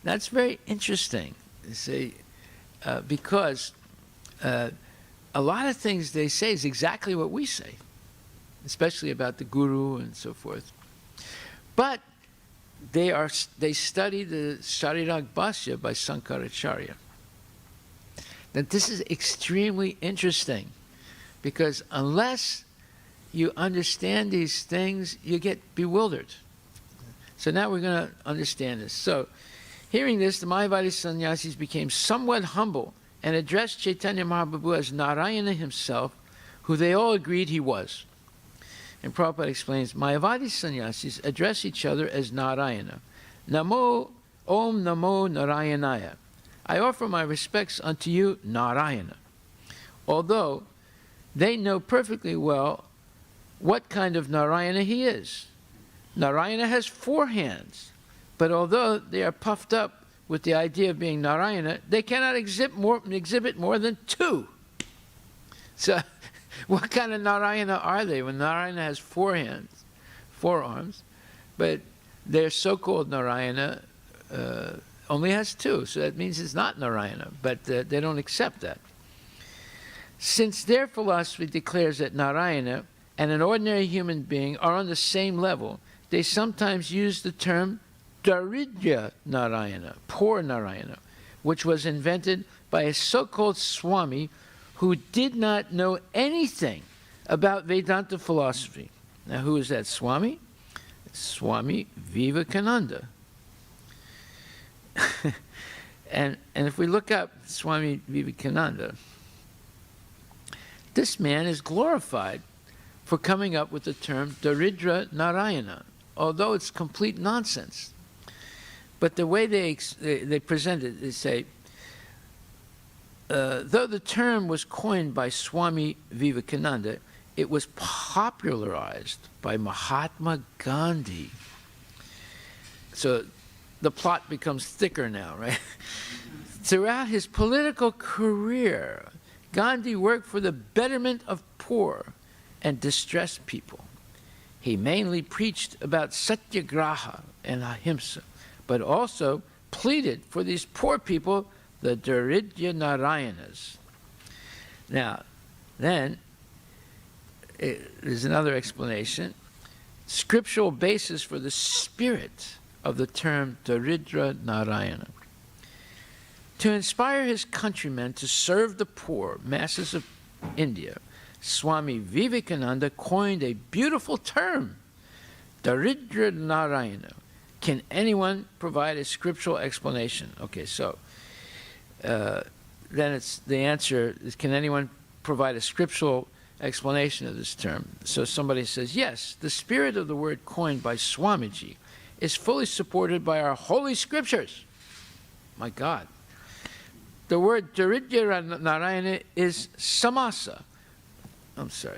That's very interesting, you see, because a lot of things they say is exactly what we say, especially about the guru and so forth. But they study the Sharirag Bhashya by Sankaracharya. That this is extremely interesting, because unless you understand these things, you get bewildered. So now we're going to understand this. So, hearing this, the Mayavadi sannyasis became somewhat humble and addressed Chaitanya Mahaprabhu as Narayana himself, who they all agreed he was. And Prabhupada explains, Mayavadi sannyasis address each other as Narayana. Namo, Om Namo Narayanaya. I offer my respects unto you, Narayana. Although they know perfectly well what kind of Narayana he is. Narayana has 4 hands, but although they are puffed up with the idea of being Narayana, they cannot exhibit more than 2. So, what kind of Narayana are they when Narayana has 4 hands, 4 arms, but their so-called Narayana only has 2, so that means it's not Narayana, but they don't accept that. Since their philosophy declares that Narayana and an ordinary human being are on the same level, they sometimes use the term Daridya Narayana, poor Narayana, which was invented by a so-called Swami who did not know anything about Vedanta philosophy. Now, who is that Swami? Swami Vivekananda. and if we look up Swami Vivekananda, this man is glorified for coming up with the term Daridra Narayana, although it's complete nonsense. But the way they present it, they say, though the term was coined by Swami Vivekananda, it was popularized by Mahatma Gandhi. So the plot becomes thicker now, right? Throughout his political career, Gandhi worked for the betterment of poor and distressed people. He mainly preached about satyagraha and ahimsa, but also pleaded for these poor people, the Daridya Narayanas. Now, then, there's another explanation. Scriptural basis for the spirit of the term Daridra Narayana. To inspire his countrymen to serve the poor masses of India, Swami Vivekananda coined a beautiful term, Daridra Narayana. Can anyone provide a scriptural explanation? Okay, so then it's the answer is, can anyone provide a scriptural explanation of this term? So somebody says, yes, the spirit of the word coined by Swamiji is fully supported by our holy scriptures. My God. The word Daridya Narayana is samasa.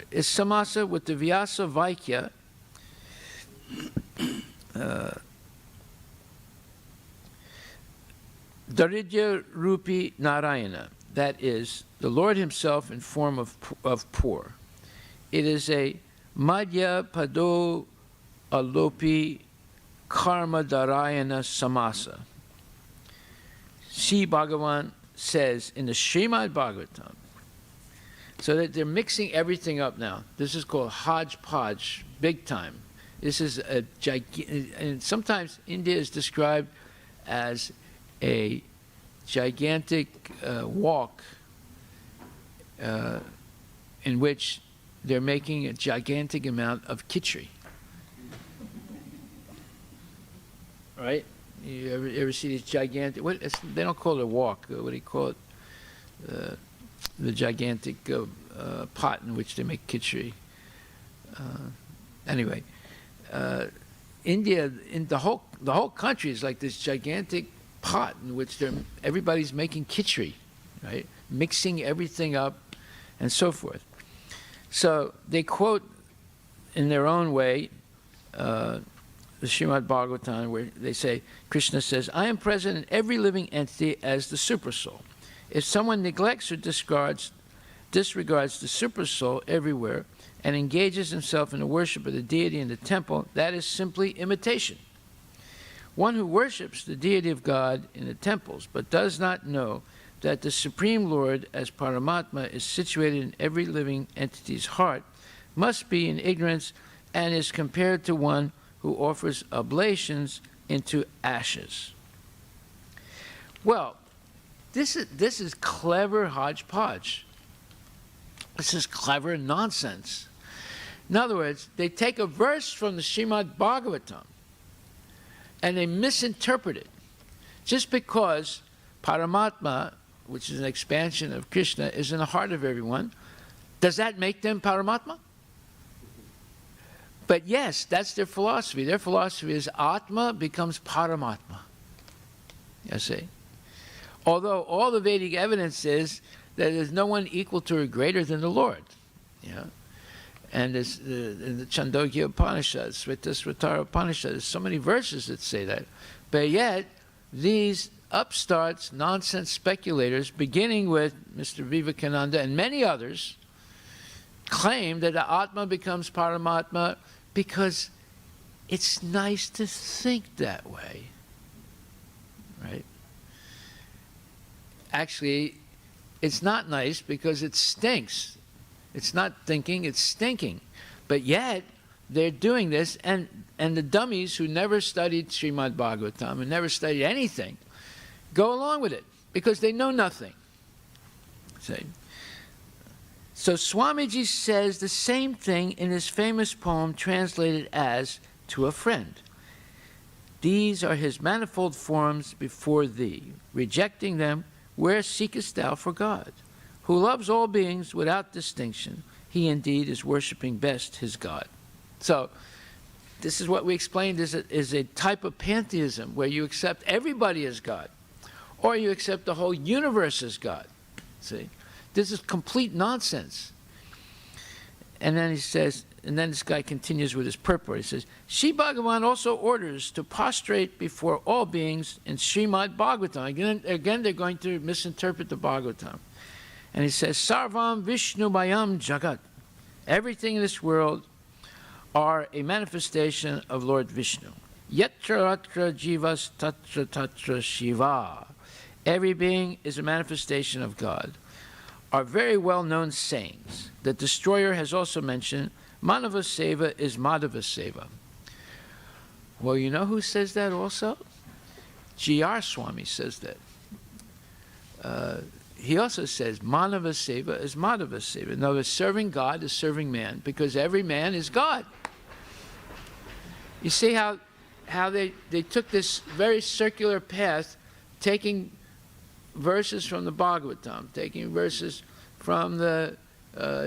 Is samasa with the Vyasa Vaikya. Daridya Rupi Narayana, that is, the Lord himself in form of poor. It is a Madhya Pado Alopi Karma Dharayana Samasa. Sri Bhagavan says in the Srimad Bhagavatam, so that they're mixing everything up now. This is called hodgepodge, big time. This is a gigantic, and sometimes India is described as a gigantic walk in which they're making a gigantic amount of khichdi. Right? You ever see these gigantic, they don't call it a walk, what do you call it? The gigantic pot in which they make khichdi. Anyway, India, in the whole country is like this gigantic pot in which everybody's making khichdi, right? Mixing everything up and so forth. So they quote in their own way the Srimad Bhagavatam, where they say, Krishna says, I am present in every living entity as the supersoul. If someone neglects or disregards the supersoul everywhere and engages himself in the worship of the deity in the temple, that is simply imitation. One who worships the deity of God in the temples but does not know that the Supreme Lord as Paramatma is situated in every living entity's heart must be in ignorance and is compared to one who offers oblations into ashes. Well, this is clever hodgepodge. This is clever nonsense. In other words, they take a verse from the Srimad Bhagavatam and they misinterpret it. Just because Paramatma, which is an expansion of Krishna, is in the heart of everyone, does that make them Paramatma? But yes, that's their philosophy. Their philosophy is Atma becomes Paramatma. You see? Although all the Vedic evidence is that there's no one equal to or greater than the Lord. You know? And in the Chandogya Upanishad, Svetara Upanishad, there's so many verses that say that. But yet, these upstarts, nonsense speculators, beginning with Mr. Vivekananda and many others, claim that the Atma becomes Paramatma because it's nice to think that way. Right? Actually, it's not nice because it stinks. It's not thinking, it's stinking. But yet, they're doing this, and the dummies who never studied Srimad Bhagavatam and never studied anything go along with it because they know nothing. See? So Swamiji says the same thing in his famous poem translated as To a Friend. These are his manifold forms before thee. Rejecting them, where seekest thou for God? Who loves all beings without distinction, he indeed is worshiping best his God. So this is what we explained is a type of pantheism where you accept everybody as God, or you accept the whole universe as God. See? This is complete nonsense. And then he says, and then this guy continues with his purport. He says, Sri Bhagavan also orders to prostrate before all beings in Srimad Bhagavatam. Again, they're going to misinterpret the Bhagavatam. And he says, Sarvam Vishnu Mayam Jagat. Everything in this world are a manifestation of Lord Vishnu. Yatra atra jivas tatra tatra Shiva. Every being is a manifestation of God, are very well-known sayings. The destroyer has also mentioned, Manava Seva is Madhava Seva. Well, you know who says that also? G.R. Swami says that. He also says, Manava Seva is Madhava Seva. In other words, serving God is serving man, because every man is God. You see how they took this very circular path, taking verses from the Bhagavatam, taking verses from the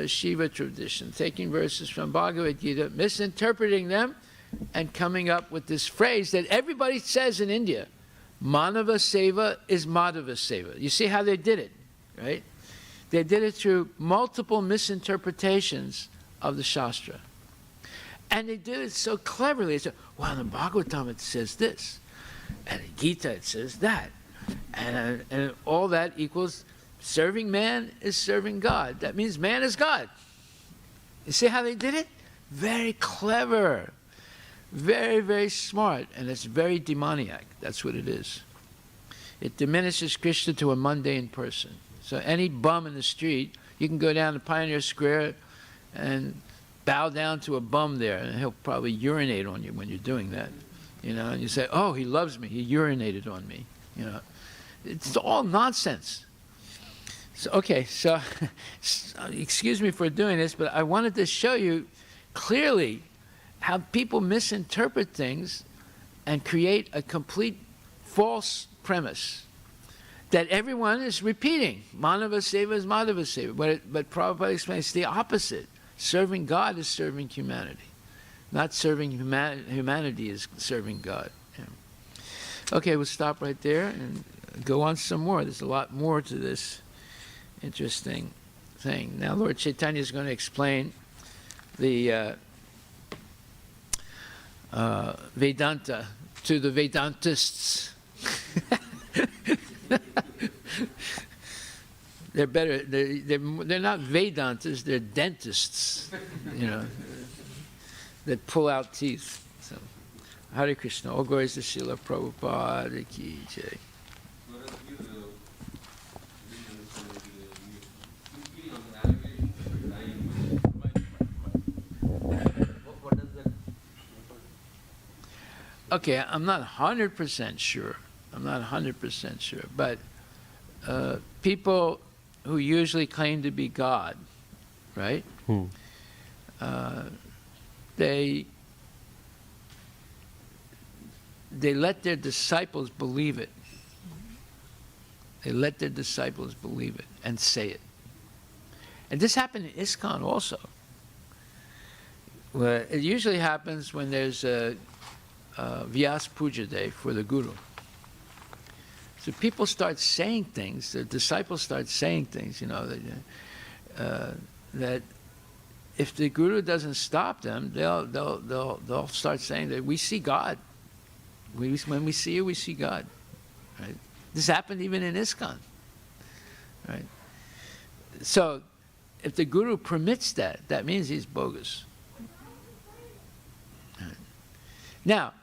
Shiva tradition, taking verses from Bhagavad Gita, misinterpreting them, and coming up with this phrase that everybody says in India, Manava Seva is Madhava Seva. You see how they did it, right? They did it through multiple misinterpretations of the Shastra. And they did it so cleverly. They said, well, in the Bhagavatam it says this, and in Gita it says that. And all that equals serving man is serving God. That means man is God. You see how they did it? Very clever. Very, very smart. And it's very demoniac. That's what it is. It diminishes Krishna to a mundane person. So any bum in the street, you can go down to Pioneer Square and bow down to a bum there, and he'll probably urinate on you when you're doing that. You know, and you say, oh, he loves me. He urinated on me. You know, it's all nonsense. So, okay, so excuse me for doing this, but I wanted to show you clearly how people misinterpret things and create a complete false premise that everyone is repeating. Manava Seva is Madhava Seva. But Prabhupada explains the opposite. Serving God is serving humanity. Not serving humanity is serving God. Yeah. Okay, we'll stop right there and go on some more. There's a lot more to this interesting thing. Now, Lord Chaitanya is going to explain the Vedanta to the Vedantists. They're better. They're not Vedantists. They're dentists. You know, that pull out teeth. So, Hare Krishna. All glories to Srila Prabhupada ki jai. Okay, I'm not 100% sure. I'm not 100% sure, but people who usually claim to be God, right? They let their disciples believe it. They let their disciples believe it and say it. And this happened in ISKCON also. Well, it usually happens when there's a Vyas Puja Day for the Guru. So people start saying things, the disciples start saying things, you know, that if the Guru doesn't stop them, they'll start saying that we see God. When we see you, we see God. Right? This happened even in ISKCON. Right? So if the Guru permits that, that means he's bogus. Right? Now,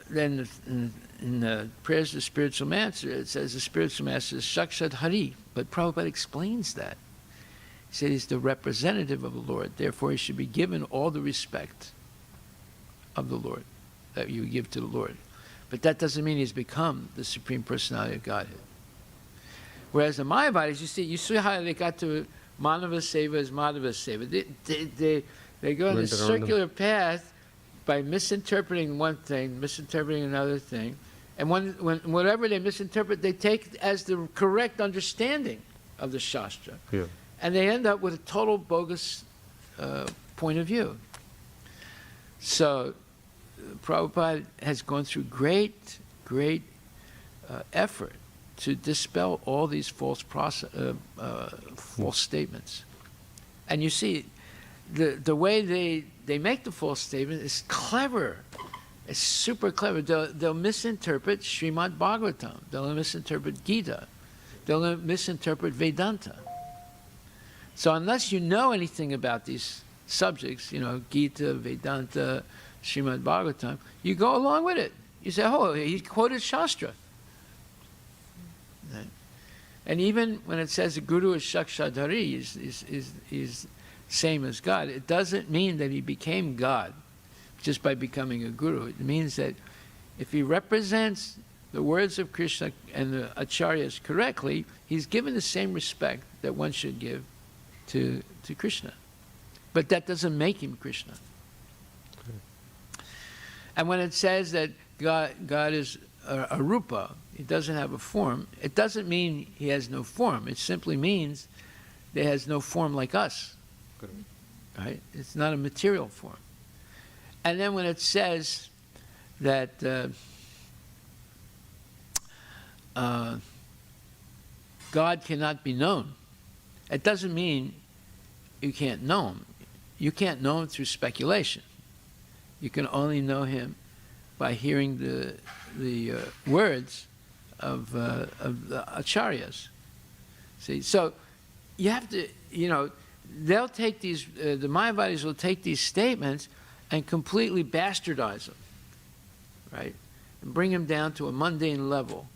then in the prayers of the spiritual master, it says the spiritual master is Sakshat Hari, but Prabhupada explains that. He said he's the representative of the Lord, therefore he should be given all the respect of the Lord that you give to the Lord. But that doesn't mean he's become the Supreme Personality of Godhead. Whereas the Mayavadis, you see how they got to Manava Seva as Madhava Seva. They go on this circular path by misinterpreting one thing, misinterpreting another thing, and whatever they misinterpret, they take as the correct understanding of the Shastra. Yeah. And they end up with a total bogus point of view. So Prabhupada has gone through great effort to dispel all these false statements. And you see, the way they make the false statement is clever. It's super clever. They'll misinterpret Srimad Bhagavatam. They'll misinterpret Gita. They'll misinterpret Vedanta. So unless you know anything about these subjects, Gita, Vedanta, Srimad Bhagavatam, you go along with it. You say, oh, he quoted Shastra. Right? And even when it says the Guru is Shakshadhari, is same as God, it doesn't mean that he became God just by becoming a Guru. It means that if he represents the words of Krishna and the acharyas correctly, he's given the same respect that one should give to Krishna. But that doesn't make him Krishna. And when it says that God is a rupa, he doesn't have a form, it doesn't mean he has no form. It simply means that he has no form like us. Right? It's not a material form. And then when it says that God cannot be known, it doesn't mean you can't know him. You can't know him through speculation. You can only know him by hearing the words of the acharyas. See, so you have to, they'll take these, the Mayavadis will take these statements and completely bastardize them, right? And bring them down to a mundane level.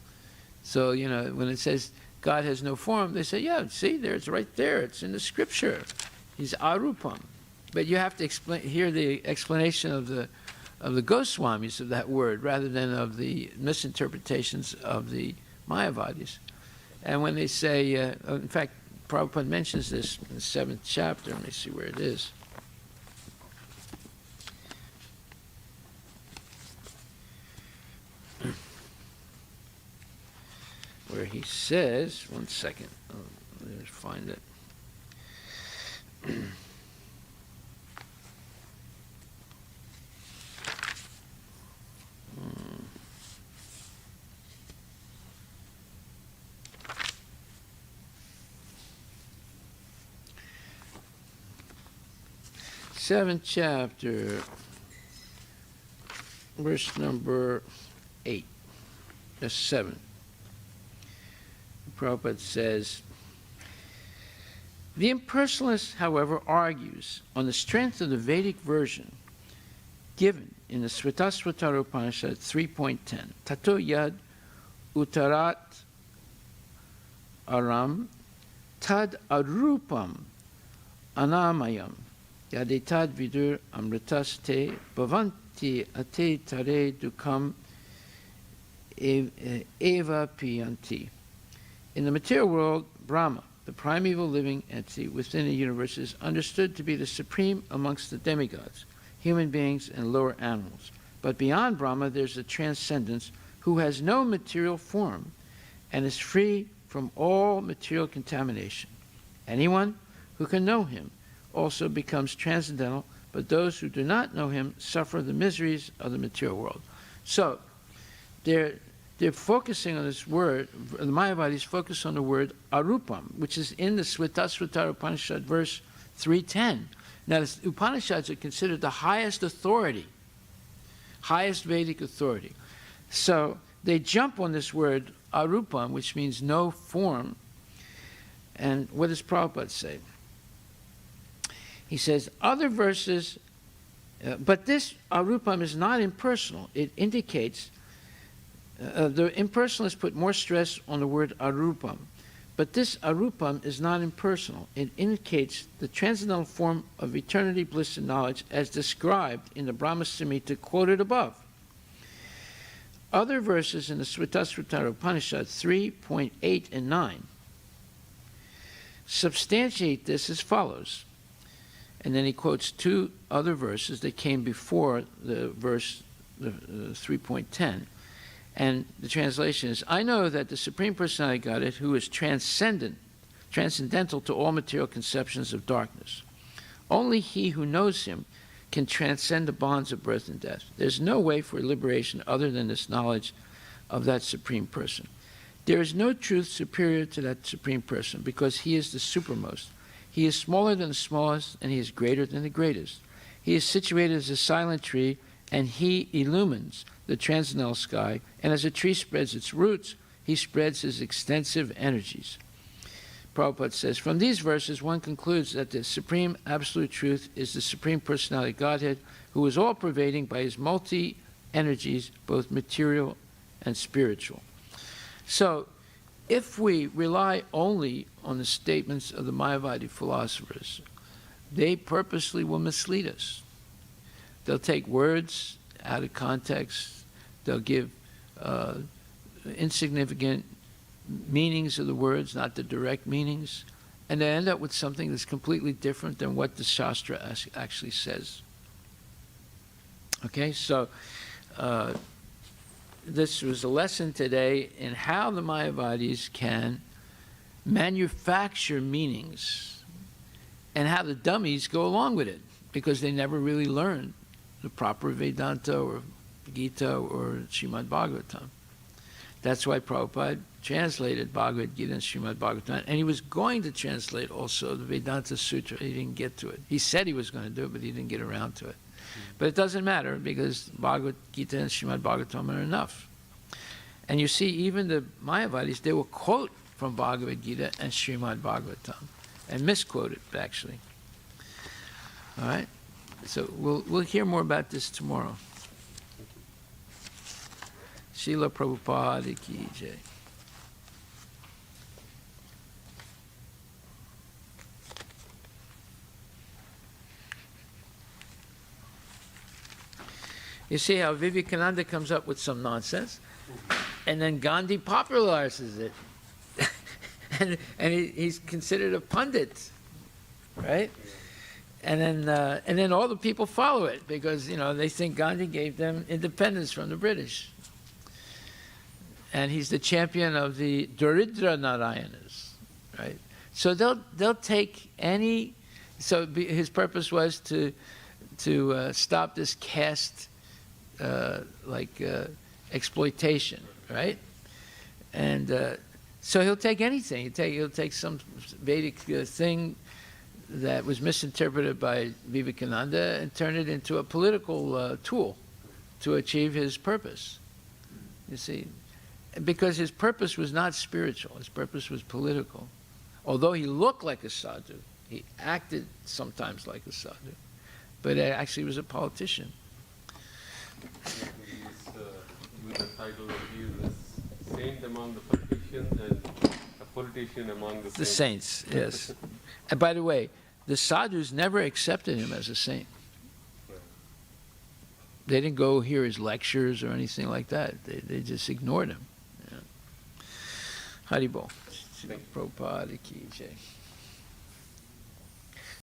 So, when it says God has no form, they say, yeah, see, it's right there. It's in the scripture. He's arupam. But you have to hear the explanation of the Goswamis of that word rather than of the misinterpretations of the Mayavadis. And when they say, in fact, Prabhupada mentions this in the 7th chapter. Let me see where it is. Where he says, one second, let me find it. Seventh chapter, verse number 8, that's 7. Prabhupada says, the impersonalist, however, argues on the strength of the Vedic version given in the Svatasvatara Upanishad 3.10, Tato yad uttarat aram tad arupam anamayam yadetad vidur amritaste bhavanti ate tare dukam eva piyanti. In the material world, Brahma, the primeval living entity within the universe, is understood to be the supreme amongst the demigods, human beings, and lower animals. But beyond Brahma, there's a transcendence who has no material form and is free from all material contamination. Anyone who can know him also becomes transcendental, but those who do not know him suffer the miseries of the material world. So, they're focusing on this word, the Mayavadis focus on the word arupam, which is in the Svatasvatara Upanishad, verse 3.10. Now, the Upanishads are considered the highest authority, highest Vedic authority. So they jump on this word arupam, which means no form. And what does Prabhupada say? He says, other verses, but this arupam is not impersonal. It indicates the impersonalists put more stress on the word arupam, but this arupam is not impersonal. It indicates the transcendental form of eternity, bliss, and knowledge as described in the Brahma Samhita quoted above. Other verses in the Svatasvatara Upanishad 3.8 and 9 substantiate this as follows. And then he quotes two other verses that came before the verse 3.10. And the translation is, I know that the Supreme Personality of Godhead, who is transcendental to all material conceptions of darkness, only he who knows him can transcend the bonds of birth and death. There's no way for liberation other than this knowledge of that Supreme Person. There is no truth superior to that Supreme Person because he is the supermost. He is smaller than the smallest, and he is greater than the greatest. He is situated as a silent tree, and he illumines the transcendental sky, and as a tree spreads its roots, he spreads his extensive energies. Prabhupada says, from these verses one concludes that the Supreme Absolute Truth is the Supreme Personality of Godhead, who is all-pervading by his multi-energies, both material and spiritual. So, if we rely only on the statements of the Mayavadi philosophers, they purposely will mislead us. They'll take words out of context. They'll give insignificant meanings of the words, not the direct meanings, and they end up with something that's completely different than what the Shastra actually says. Okay, so this was a lesson today in how the Mayavadis can manufacture meanings and how the dummies go along with it, because they never really learned the proper Vedanta or Gita or Srimad Bhagavatam. That's why Prabhupada translated Bhagavad Gita and Srimad Bhagavatam, and he was going to translate also the Vedanta Sutra. He didn't get to it. He said he was going to do it, but he didn't get around to it. But it doesn't matter, because Bhagavad Gita and Srimad Bhagavatam are enough. And you see, even the Mayavadis, they will quote from Bhagavad Gita and Srimad Bhagavatam, and misquote it, actually. All right? So we'll hear more about this tomorrow. Srila Prabhupada ki jai. You see how Vivekananda comes up with some nonsense, and then Gandhi popularizes it. and he's considered a pundit, right? And then all the people follow it, because, you know, they think Gandhi gave them independence from the British. And he's the champion of the Daridra Narayanas, right? So they'll take any. So his purpose was to stop this caste exploitation, right? And so he'll take anything. He'll take some Vedic thing that was misinterpreted by Vivekananda and turn it into a political tool to achieve his purpose. You see, because his purpose was not spiritual, his purpose was political. Although he looked like a sadhu, he acted sometimes like a sadhu, but actually was a politician. With the title of you, the saint among the politicians and a politician among the saints. Yes. And by the way, the sadhus never accepted him as a saint. They didn't go hear his lectures or anything like that. They just ignored him. Yeah. Haribol. Prabhupada ki jai.